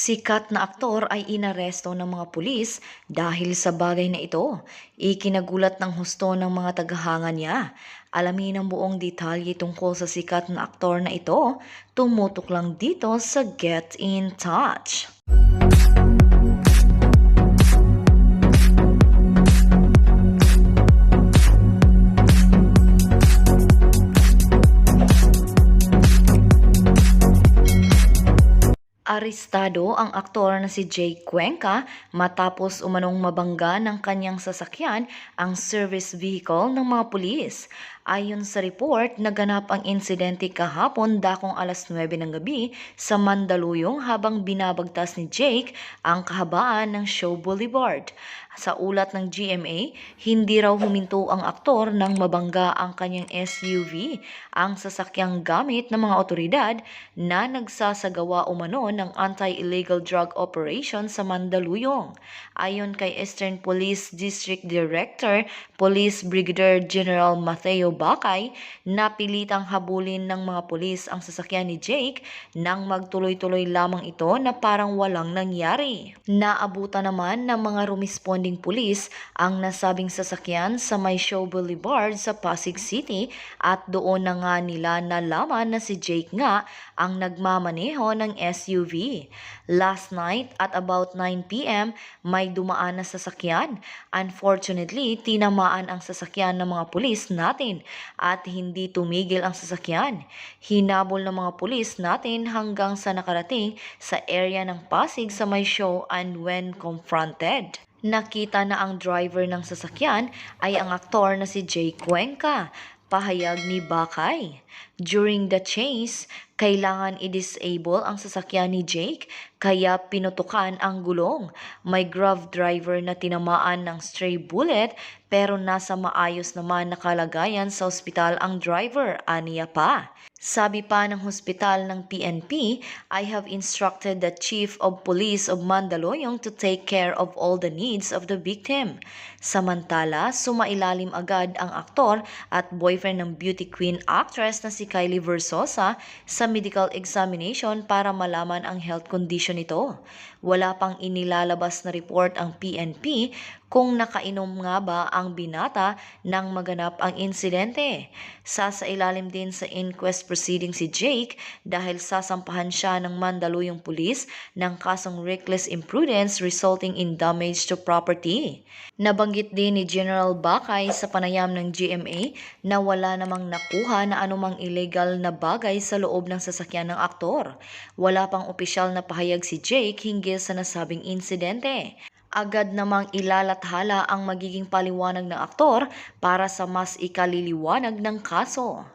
Sikat na aktor ay inaresto ng mga pulis dahil sa bagay na ito. Ikinagulat ng husto ng mga tagahanga niya. Alamin ang buong detalye tungkol sa sikat na aktor na ito. Tumutok lang dito sa Get in Touch. Arestado ang aktor na si Jake Cuenca matapos umanong mabangga ng kanyang sasakyan ang service vehicle ng mga pulis. Ayon sa report, naganap ang insidente kahapon dakong alas 9 ng gabi sa Mandaluyong habang binabagtas ni Jake ang kahabaan ng Show Boulevard. Sa ulat ng GMA, hindi raw huminto ang aktor nang mabangga ang kanyang SUV, ang sasakyang gamit ng mga otoridad na nagsasagawa umano ng anti-illegal drug operation sa Mandaluyong. Ayon kay Eastern Police District Director, Police Brigadier General Mateo Bakay, napilitang habulin ng mga pulis ang sasakyan ni Jake nang magtuloy-tuloy lamang ito na parang walang nangyari. Naabutan naman ng mga responding pulis ang nasabing sasakyan sa may Show Boulevard sa Pasig City at doon na nga nila nalaman na si Jake nga ang nagmamaneho ng SUV. Last night at about 9 p.m. may dumaan na sasakyan. Unfortunately, tinamaan ang sasakyan ng mga pulis natin at hindi tumigil ang sasakyan. Hinabol ng mga pulis natin hanggang sa nakarating sa area ng Pasig sa may show and when confronted, nakita na ang driver ng sasakyan ay ang aktor na si Jake Cuenca, pahayag ni Bakay. During the chase, kailangan i-disable ang sasakyan ni Jake kaya pinutukan ang gulong. May Grab driver na tinamaan ng stray bullet pero nasa maayos naman na kalagayan sa ospital ang driver, aniya pa. Sabi pa ng hospital ng PNP, I have instructed the Chief of Police of Mandaluyong to take care of all the needs of the victim. Samantala, sumailalim agad ang aktor at boyfriend ng beauty queen actress na si Kylie Versosa sa medical examination para malaman ang health condition nito. Wala pang inilalabas na report ang PNP kung nakainom nga ba ang binata nang maganap ang insidente. Sasailalim din sa inquest proceeding si Jake dahil sasampahan siya ng Mandaluyong Police ng kasong reckless imprudence resulting in damage to property. Nabanggit din ni General Bakay sa panayam ng GMA na wala namang nakuha na anumang illegal na bagay sa loob ng sasakyan ng aktor. Wala pang opisyal na pahayag si Jake hinggil sa nasabing insidente. Agad namang ilalathala ang magiging paliwanag ng aktor para sa mas ikaliliwanag ng kaso.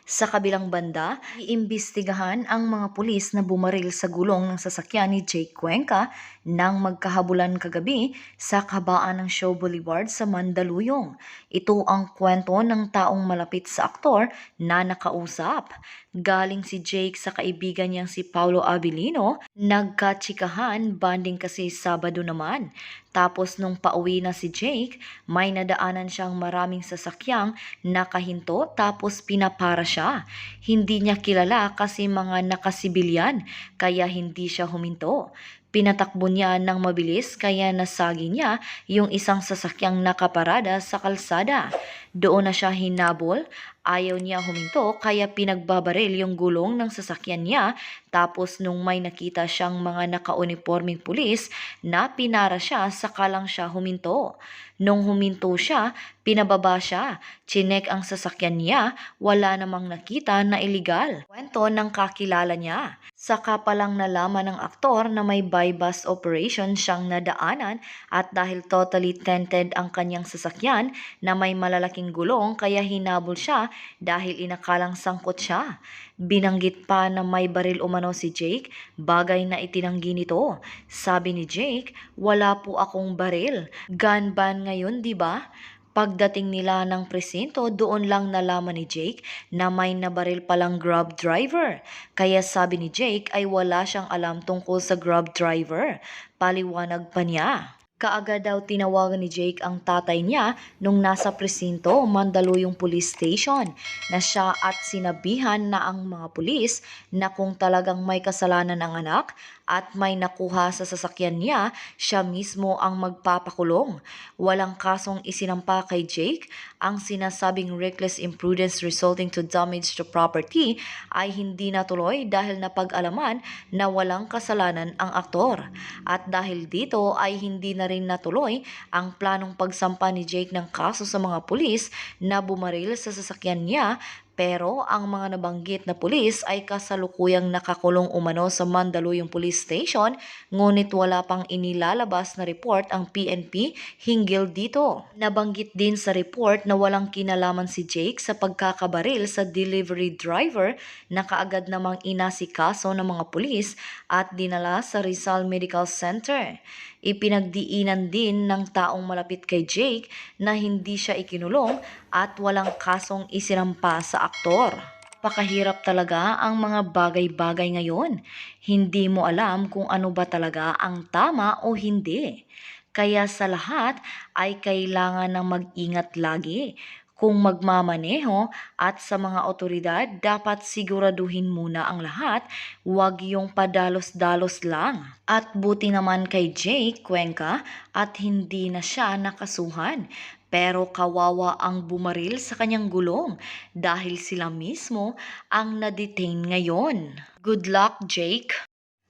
Sa kabilang banda, iimbestigahan ang mga pulis na bumaril sa gulong ng sasakyan ni Jake Cuenca nang magkahabulan kagabi sa kabaan ng Show Boulevard sa Mandaluyong. Ito ang kwento ng taong malapit sa aktor na nakausap. Galing si Jake sa kaibigan niyang si Paulo Abilino, nagkatsikahan, banding kasi Sabado naman. Tapos nung pauwi na si Jake, may nadaanan siyang maraming sasakyang nakahinto tapos pinapara siya. Hindi niya kilala kasi mga nakasibilyan kaya hindi siya huminto. Pinatakbo niya ng mabilis kaya nasagi niya yung isang sasakyang nakaparada sa kalsada. Doon na siya hinabol. Ayaw niya huminto kaya pinagbabaril yung gulong ng sasakyan niya tapos nung may nakita siyang mga nakauniforming pulis na pinara siya saka lang siya huminto. Nung huminto siya, pinababa siya. Chinek ang sasakyan niya, wala namang nakita na iligal. Kwento ng kakilala niya. Saka palang nalaman ng aktor na may buy-bust operation siyang nadaanan at dahil totally tented ang kanyang sasakyan na may malalaking gulong kaya hinabol siya dahil inakalang sangkot siya. Binanggit pa na may baril umano si Jake, bagay na itinanggi nito. Sabi ni Jake, wala po akong baril. Gun ban ngayon, di ba? Pagdating nila ng presinto, doon lang nalaman ni Jake na may nabaril palang Grab driver. Kaya sabi ni Jake ay wala siyang alam tungkol sa Grab driver. Paliwanag pa niya. Kaagad daw tinawagan ni Jake ang tatay niya nung nasa presinto, Mandaluyong Police Station, na siya at sinabihan na ang mga pulis na kung talagang may kasalanan ang anak at may nakuha sa sasakyan niya, siya mismo ang magpapakulong. Walang kasong isinampa kay Jake. Ang sinasabing reckless imprudence resulting to damage to property ay hindi natuloy dahil napag-alaman na walang kasalanan ang aktor. At dahil dito ay hindi na rin natuloy ang planong pagsampa ni Jake ng kaso sa mga pulis na bumaril sa sasakyan niya, pero ang mga nabanggit na pulis ay kasalukuyang nakakulong umano sa Mandaluyong Police Station, ngunit wala pang inilalabas na report ang PNP hinggil dito. Nabanggit din sa report na walang kinalaman si Jake sa pagkakabaril sa delivery driver na kaagad namang inasikaso ng mga pulis at dinala sa Rizal Medical Center. Ipinagdiinan din ng taong malapit kay Jake na hindi siya ikinulong at walang kasong isinampa sa aktor. Pakahirap talaga ang mga bagay-bagay ngayon. Hindi mo alam kung ano ba talaga ang tama o hindi. Kaya sa lahat ay kailangan ng mag-ingat lagi. Kung magmamaneho at sa mga otoridad, dapat siguraduhin muna ang lahat, huwag yung padalos-dalos lang. At buti naman kay Jake Cuenca at hindi na siya nakasuhan. Pero kawawa ang bumaril sa kanyang gulong dahil sila mismo ang na-detain ngayon. Good luck, Jake!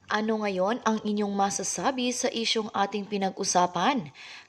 Ano ngayon ang inyong masasabi sa isyong ating pinag-usapan?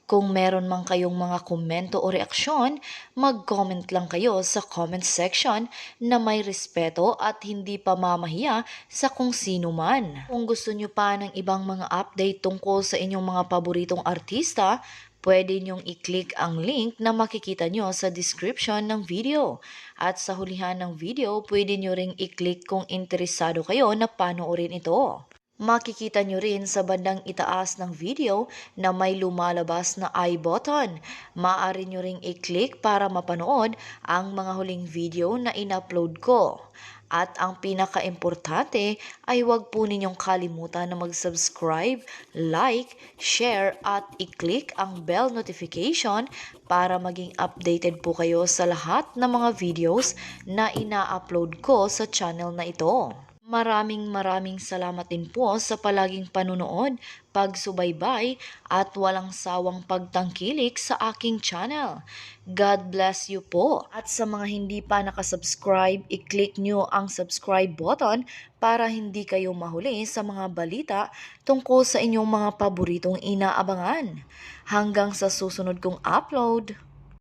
Kung meron man kayong mga komento o reaksyon, mag-comment lang kayo sa comment section na may respeto at hindi pa mamahiya sa kung sino man. Kung gusto nyo pa ng ibang mga update tungkol sa inyong mga paboritong artista, pwede nyong i-click ang link na makikita nyo sa description ng video. At sa hulihan ng video, pwede nyo ring i-click kung interesado kayo na panoorin ito. Makikita nyo rin sa bandang itaas ng video na may lumalabas na I button. Maaari nyo ring i-click para mapanood ang mga huling video na in-upload ko. At ang pinaka-importante ay huwag po ninyong kalimutan na mag-subscribe, like, share at i-click ang bell notification para maging updated po kayo sa lahat ng mga videos na ina-upload ko sa channel na ito. Maraming salamat din po sa palaging panunood, pagsubaybay at walang sawang pagtangkilik sa aking channel. God bless you po. At sa mga hindi pa nakasubscribe, i-click nyo ang subscribe button para hindi kayo mahuli sa mga balita tungkol sa inyong mga paboritong inaabangan. Hanggang sa susunod kong upload.